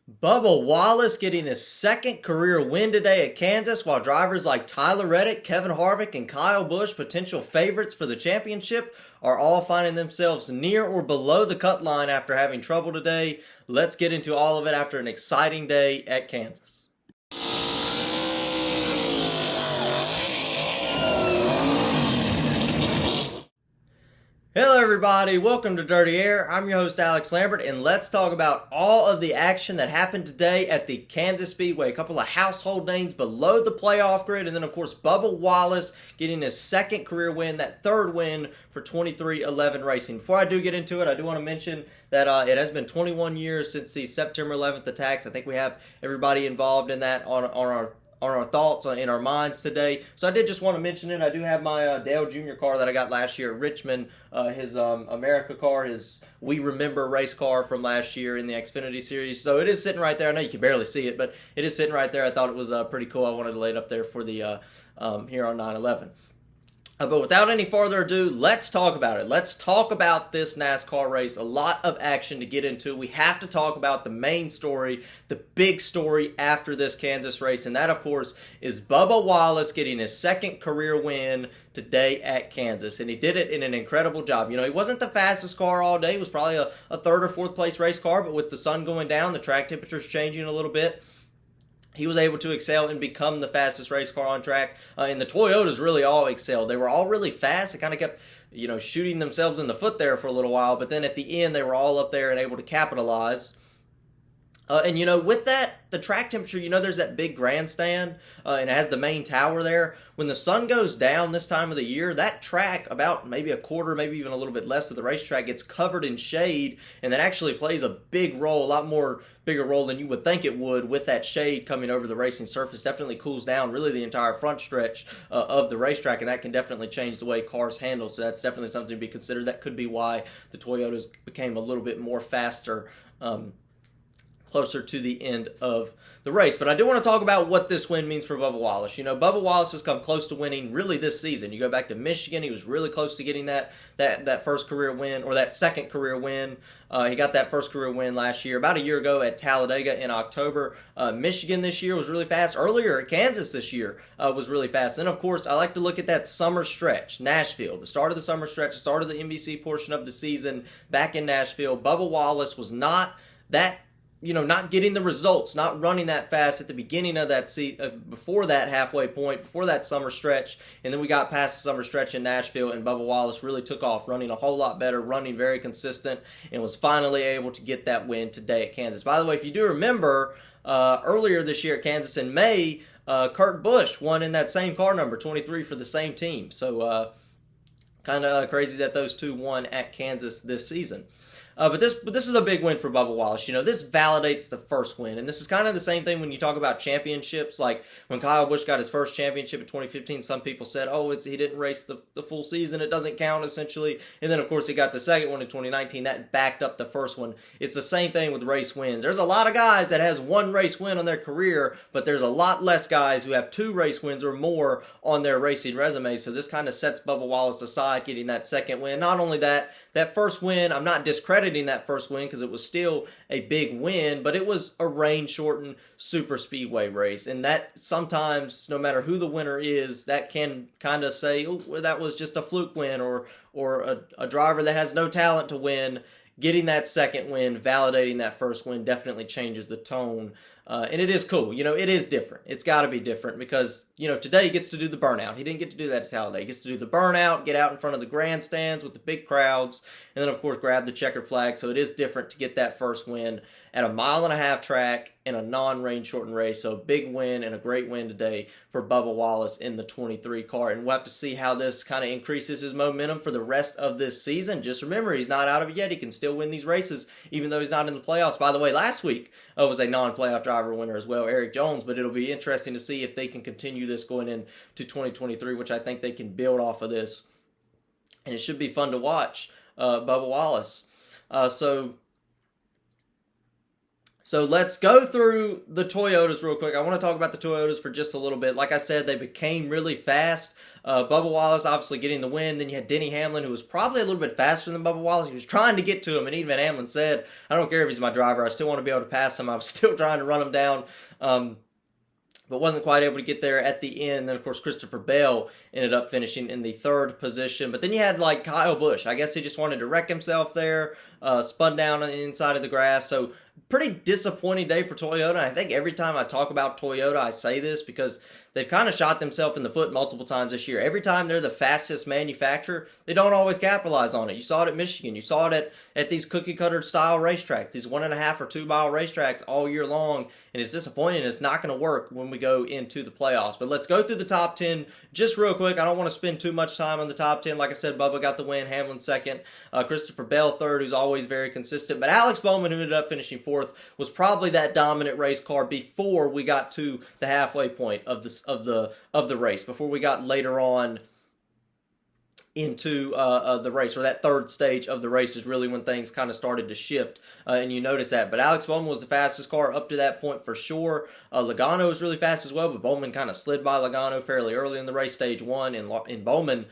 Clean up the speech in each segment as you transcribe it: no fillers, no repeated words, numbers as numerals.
Bubba Wallace getting his second career win today at Kansas, while drivers like Tyler Reddick, Kevin Harvick, and Kyle Busch, potential favorites for the championship, are all finding themselves near or below the cut line after having trouble today. Let's get into all of it after an exciting day at Kansas. Hello everybody, welcome to Dirty Air. I'm your host Alex Lambert, and let's talk about all of the action that happened today at the Kansas Speedway. A couple of household names below the playoff grid, and then of course Bubba Wallace getting his second career win, that third win for 23XI Racing. Before I do get into it, I do want to mention that it has been 21 years since the September 11th attacks. I think we have everybody involved in that on our thoughts in our minds today. So I did just want to mention it. I do have my Dale Jr. car that I got last year at Richmond, his America car, his We Remember race car from last year in the Xfinity Series. So it is sitting right there. I know you can barely see it, but it is sitting right there. I thought it was pretty cool. I wanted to lay it up there for the here on 9/11. But without any further ado, let's talk about it. Let's talk about this NASCAR race. A lot of action to get into. We have to talk about the main story, the big story after this Kansas race, and that, of course, is Bubba Wallace getting his second career win today at Kansas. And he did it in an incredible job. You know, he wasn't the fastest car all day. It was probably a third or fourth place race car, but with the sun going down, the track temperature's changing a little bit, he was able to excel and become the fastest race car on track. And the Toyotas really all excelled. They were all really fast. They kind of kept, shooting themselves in the foot there for a little while. But then at the end, they were all up there and able to capitalize. With that, the track temperature, there's that big grandstand, and it has the main tower there. When the sun goes down this time of the year, that track, about maybe a quarter, maybe even a little bit less of the racetrack, gets covered in shade, and that actually plays a big role, a lot more bigger role than you would think it would, with that shade coming over the racing surface. Definitely cools down really the entire front stretch of the racetrack, and that can definitely change the way cars handle. So that's definitely something to be considered. That could be why the Toyotas became a little bit more faster closer to the end of the race. But I do want to talk about what this win means for Bubba Wallace. Bubba Wallace has come close to winning really this season. You go back to Michigan, he was really close to getting that first career win, or that second career win. He got that first career win last year, about a year ago at Talladega in October. Michigan this year was really fast. Earlier at Kansas this year was really fast. And of course, I like to look at that summer stretch, Nashville, the start of the summer stretch, the start of the NBC portion of the season back in Nashville. Bubba Wallace was not getting the results, not running that fast at the beginning of that before that halfway point, before that summer stretch. And then we got past the summer stretch in Nashville, and Bubba Wallace really took off, running a whole lot better, running very consistent, and was finally able to get that win today at Kansas. By the way, if you do remember, earlier this year at Kansas in May, Kurt Busch won in that same car number, 23, for the same team. So kind of crazy that those two won at Kansas this season. But this is a big win for Bubba Wallace. This validates the first win. And this is kind of the same thing when you talk about championships. Like when Kyle Busch got his first championship in 2015, some people said, he didn't race the full season. It doesn't count, essentially. And then, of course, he got the second one in 2019. That backed up the first one. It's the same thing with race wins. There's a lot of guys that has one race win on their career, but there's a lot less guys who have two race wins or more on their racing resume. So this kind of sets Bubba Wallace aside, getting that second win. Not only that first win, I'm not discrediting that first win because it was still a big win, but it was a rain-shortened super speedway race, and that sometimes, no matter who the winner is, that can kind of say, that was just a fluke win, or a driver that has no talent to win. Getting that second win, validating that first win, definitely changes the tone. And it is cool. It is different. It's got to be different because, today he gets to do the burnout. He didn't get to do that at Talladega. He gets to do the burnout, get out in front of the grandstands with the big crowds, and then, of course, grab the checkered flag. So it is different to get that first win at a 1.5-mile track in a non-rain shortened race. So a big win and a great win today for Bubba Wallace in the 23 car. And we'll have to see how this kind of increases his momentum for the rest of this season. Just remember, he's not out of it yet. He can still win these races, even though he's not in the playoffs. By the way, last week was a non-playoff driver winner as well, Eric Jones. But it'll be interesting to see if they can continue this going into 2023, which I think they can build off of this. And it should be fun to watch Bubba Wallace. So So let's go through the Toyotas real quick. I want to talk about the Toyotas for just a little bit. Like I said, they became really fast. Bubba Wallace obviously getting the win. Then you had Denny Hamlin, who was probably a little bit faster than Bubba Wallace. He was trying to get to him, and even Hamlin said, I don't care if he's my driver. I still want to be able to pass him. I was still trying to run him down. But wasn't quite able to get there at the end. Then, of course, Christopher Bell ended up finishing in the third position. But then you had, like, Kyle Busch. I guess he just wanted to wreck himself there, spun down on the inside of the grass. So, pretty disappointing day for Toyota. And I think every time I talk about Toyota, I say this because they've kind of shot themselves in the foot multiple times this year. Every time they're the fastest manufacturer, they don't always capitalize on it. You saw it at Michigan. You saw it at these cookie-cutter style racetracks, these 1.5 or 2 mile racetracks all year long. And it's disappointing. It's not going to work when we go into the playoffs. But let's go through the top 10 just real quick. I don't want to spend too much time on the top 10. Like I said, Bubba got the win, Hamlin second, Christopher Bell third, who's always very consistent. But Alex Bowman, who ended up finishing fourth, was probably that dominant race car before we got to the halfway point of the race, before we got later on into the race, or that third stage of the race is really when things kind of started to shift, and you notice that. But Alex Bowman was the fastest car up to that point for sure. Logano was really fast as well, but Bowman kind of slid by Logano fairly early in the race, stage one, and Bowman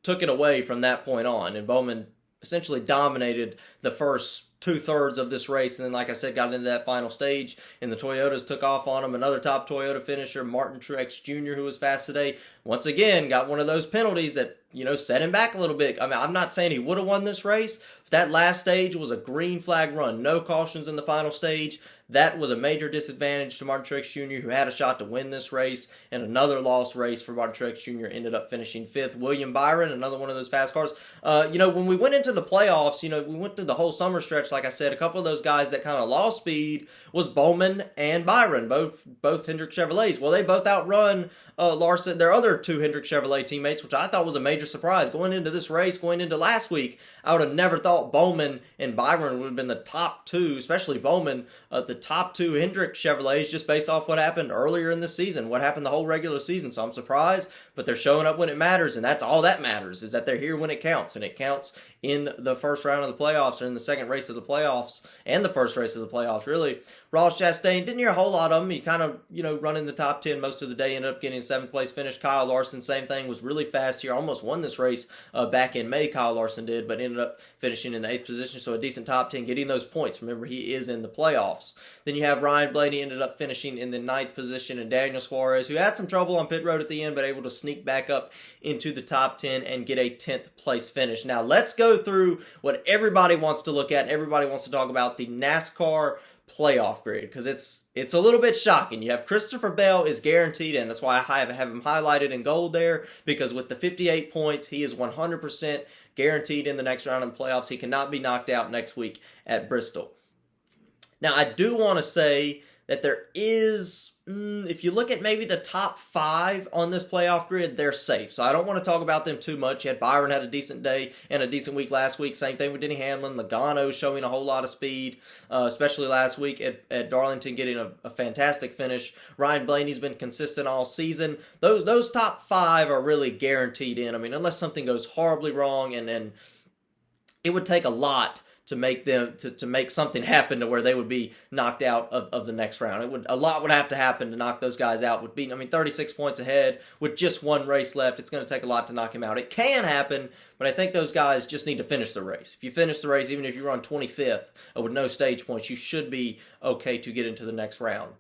took it away from that point on, and Bowman essentially dominated the first 2/3 of this race, and then, like I said, got into that final stage, and the Toyotas took off on him. Another top Toyota finisher, Martin Truex Jr., who was fast today, once again got one of those penalties that, set him back a little bit. I mean, I'm not saying he would have won this race, but that last stage was a green flag run. No cautions in the final stage. That was a major disadvantage to Martin Truex Jr., who had a shot to win this race, and another lost race for Martin Truex Jr. ended up finishing fifth. William Byron, another one of those fast cars. When we went into the playoffs, we went through the whole summer stretch, like I said, a couple of those guys that kind of lost speed was Bowman and Byron, both Hendrick Chevrolets. Well, they both outrun Larson, their other two Hendrick Chevrolet teammates, which I thought was a major surprise. Going into this race, going into last week, I would have never thought Bowman and Byron would have been the top two, especially Bowman, the top two Hendrick Chevrolets, just based off what happened earlier in the season, what happened the whole regular season. So I'm surprised, but they're showing up when it matters, and that's all that matters, is that they're here when it counts, and it counts in the first round of the playoffs, or in the second race of the playoffs, and the first race of the playoffs, really. Ross Chastain, didn't hear a whole lot of him. He kind of, running the top 10 most of the day, ended up getting a 7th place finish. Kyle Larson, same thing, was really fast here. Almost won this race back in May, Kyle Larson did, but ended up finishing in the 8th position, so a decent top 10, getting those points. Remember, he is in the playoffs. Then you have Ryan Blaney, ended up finishing in the 9th position, and Daniel Suarez, who had some trouble on pit road at the end, but able to sneak back up into the top 10 and get a 10th place finish. Now, let's go through what everybody wants to look at, and everybody wants to talk about, the NASCAR playoff grid, because it's a little bit shocking. You have Christopher Bell is guaranteed, and that's why I have him highlighted in gold there, because with the 58 points, he is 100% guaranteed in the next round of the playoffs. He cannot be knocked out next week at Bristol. Now, I do want to say that there is, if you look at maybe the top 5 on this playoff grid, they're safe. So I don't want to talk about them too much. You had Byron had a decent day and a decent week last week. Same thing with Denny Hamlin. Logano showing a whole lot of speed, especially last week at Darlington, getting a fantastic finish. Ryan Blaney's been consistent all season. Those top 5 are really guaranteed in. I mean, unless something goes horribly wrong, and it would take a lot to make them to make something happen to where they would be knocked out of the next round. A lot would have to happen to knock those guys out. 36 points ahead with just one race left. It's going to take a lot to knock him out. It can happen, but I think those guys just need to finish the race. If you finish the race, even if you run 25th with no stage points, you should be okay to get into the next round.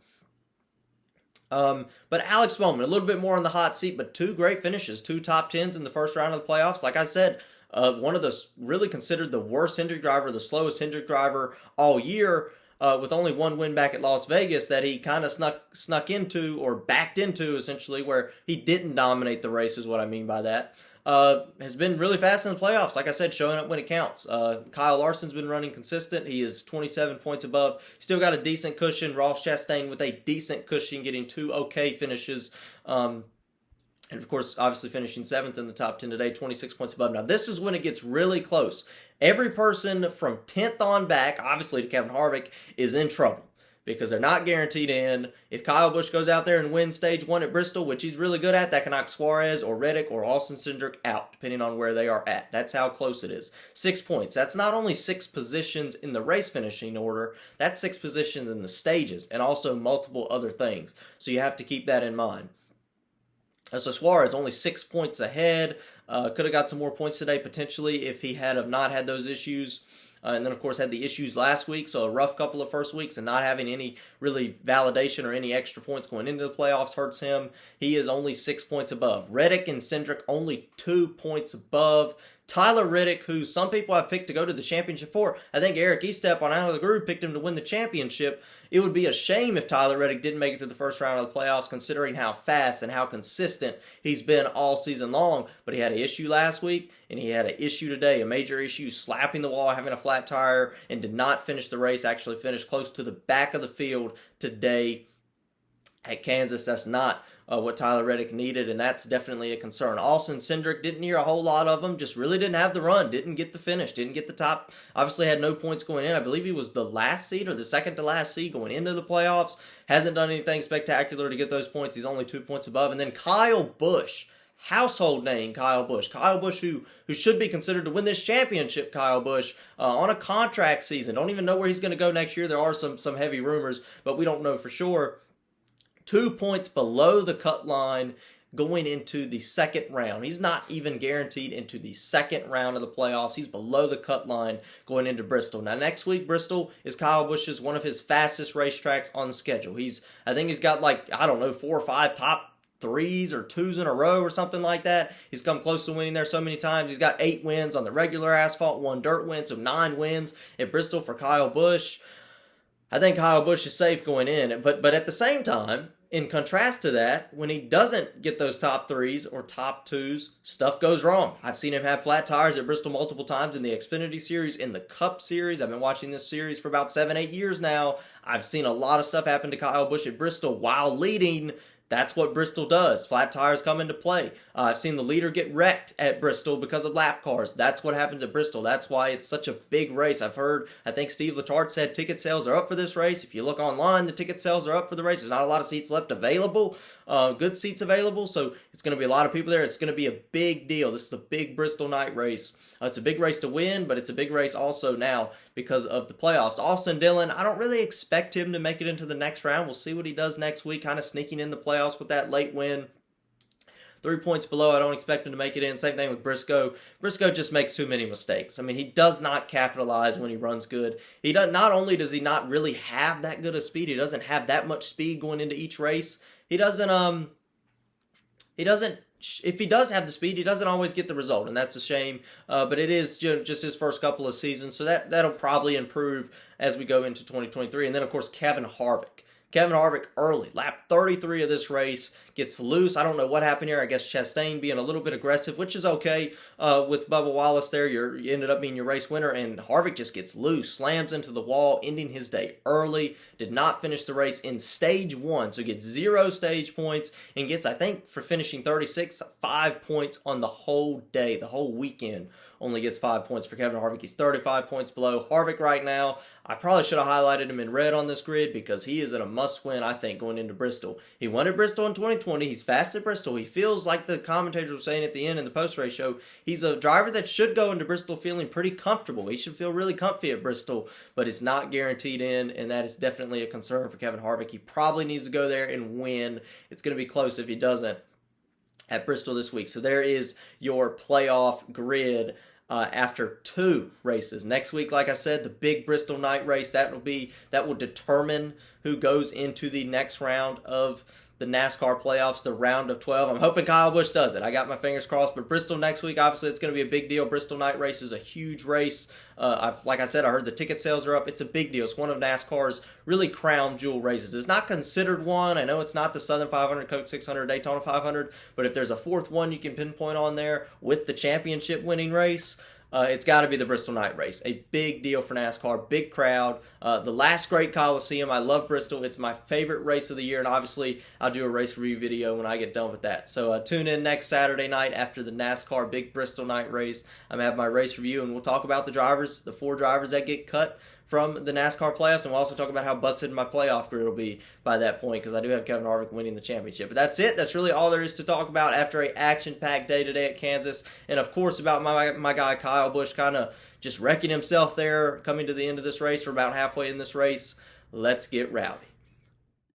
But Alex Bowman, a little bit more on the hot seat, but 2 great finishes, 2 top 10s in the first round of the playoffs. Like I said, one of the really considered the worst Hendrick driver, the slowest Hendrick driver all year, with only 1 win back at Las Vegas, that he kind of snuck into, or backed into, essentially, where he didn't dominate the race, is what I mean by that. Has been really fast in the playoffs, like I said, showing up when it counts. Kyle Larson's been running consistent. He is 27 points above. Still got a decent cushion. Ross Chastain with a decent cushion, getting 2 okay finishes. And, of course, obviously finishing 7th in the top 10 today, 26 points above. Now, this is when it gets really close. Every person from 10th on back, obviously to Kevin Harvick, is in trouble, because they're not guaranteed in. If Kyle Busch goes out there and wins stage 1 at Bristol, which he's really good at, that can knock Suarez or Reddick or Austin Cindric out, depending on where they are at. That's how close it is. 6 points. That's not only 6 positions in the race finishing order, that's 6 positions in the stages, and also multiple other things. So you have to keep that in mind. So Suarez only 6 points ahead. Could have got some more points today, potentially, if he had not had those issues. And then, of course, had the issues last week, so a rough couple of first weeks, and not having any really validation or any extra points going into the playoffs hurts him. He is only 6 points above. Reddick and Cindric only 2 points above. Tyler Reddick, who some people have picked to go to the championship for, I think Eric Estep on Out of the Groove picked him to win the championship. It would be a shame if Tyler Reddick didn't make it through the first round of the playoffs, considering how fast and how consistent he's been all season long. But he had an issue last week, and he had an issue today, a major issue, slapping the wall, having a flat tire, and did not finish the race, actually finished close to the back of the field today at Kansas. That's not what Tyler Reddick needed, and that's definitely a concern. Austin Cindric didn't hear a whole lot of them, just really didn't have the run, didn't get the finish, didn't get the top, obviously had no points going in. I believe he was the last seed or the second to last seed going into the playoffs. Hasn't done anything spectacular to get those points. He's only 2 points above. And then Kyle Busch, household name Kyle Busch. Kyle Busch, who should be considered to win this championship, Kyle Busch, on a contract season. Don't even know where he's going to go next year. There are some heavy rumors, but we don't know for sure. 2 points below the cut line going into the second round. He's not even guaranteed into the second round of the playoffs. He's below the cut line going into Bristol. Now, next week, Bristol is Kyle Busch's one of his fastest racetracks on the schedule. I think he's got 4 or 5 top 3s or 2s in a row or something like that. He's come close to winning there so many times. He's got 8 wins on the regular asphalt, 1 dirt win, so 9 wins at Bristol for Kyle Busch. I think Kyle Busch is safe going in, but at the same time, in contrast to that, when he doesn't get those top 3s or top 2s, stuff goes wrong. I've seen him have flat tires at Bristol multiple times in the Xfinity Series, in the Cup Series. I've been watching this series for about 7-8 years now. I've seen a lot of stuff happen to Kyle Busch at Bristol while leading. That's what Bristol does. Flat tires come into play. I've seen the leader get wrecked at Bristol because of lap cars. That's what happens at Bristol. That's why it's such a big race. I think Steve Letarte said ticket sales are up for this race. If you look online, the ticket sales are up for the race. There's not a lot of seats left available, good seats available, so it's going to be a lot of people there. It's going to be a big deal. This is a big Bristol night race. It's a big race to win, but it's a big race also now because of the playoffs. Austin Dillon, I don't really expect him to make it into the next round. We'll see what he does next week, kind of sneaking in the playoffs with that late win. 3 points below, I don't expect him to make it in. Same thing with Briscoe. Briscoe just makes too many mistakes. I mean, he does not capitalize when he runs good. Not only does he not really have that good of speed, he doesn't have that much speed going into each race. If he does have the speed, he doesn't always get the result, and that's a shame. But it is just his first couple of seasons, so that'll probably improve as we go into 2023. And then, of course, Kevin Harvick. Kevin Harvick early, lap 33 of this race, gets loose. I don't know what happened here. I guess Chastain being a little bit aggressive, which is okay with Bubba Wallace there. You ended up being your race winner, and Harvick just gets loose, slams into the wall, ending his day early. Did not finish the race in stage 1, so gets 0 stage points, and gets, I think, for finishing 36, 5 points on the whole day, the whole weekend. Only gets 5 points for Kevin Harvick. He's 35 points below. Harvick right now, I probably should have highlighted him in red on this grid because he is in a must-win, I think, going into Bristol. He won at Bristol in 2020. He's fast at Bristol. He feels like the commentators were saying at the end in the post-race show, he's a driver that should go into Bristol feeling pretty comfortable. He should feel really comfy at Bristol, but it's not guaranteed in, and that is definitely a concern for Kevin Harvick. He probably needs to go there and win. It's going to be close if he doesn't at Bristol this week. So there is your playoff grid. After 2 races. Next week, like I said, the big Bristol night race, that will determine who goes into the next round of the NASCAR playoffs, the round of 12. I'm hoping Kyle Busch does it. I got my fingers crossed. But Bristol next week, obviously, it's going to be a big deal. Bristol night race is a huge race. Like I said, I heard the ticket sales are up. It's a big deal. It's one of NASCAR's really crown jewel races. It's not considered one. I know it's not the Southern 500, Coke 600, Daytona 500, but if there's a 4th one you can pinpoint on there with the championship winning race, it's got to be the Bristol night race. A big deal for NASCAR, big crowd. The last great Coliseum. I love Bristol. It's my favorite race of the year, and obviously I'll do a race review video when I get done with that. So tune in next Saturday night after the NASCAR big Bristol night race. I'm going to have my race review, and we'll talk about the drivers, the 4 drivers that get cut from the NASCAR playoffs, and we'll also talk about how busted my playoff grid will be by that point, because I do have Kevin Harvick winning the championship. But that's it. That's really all there is to talk about after a action-packed day today at Kansas. And, of course, about my guy Kyle Busch kind of just wrecking himself there coming to the end of this race or about halfway in this race. Let's get rowdy.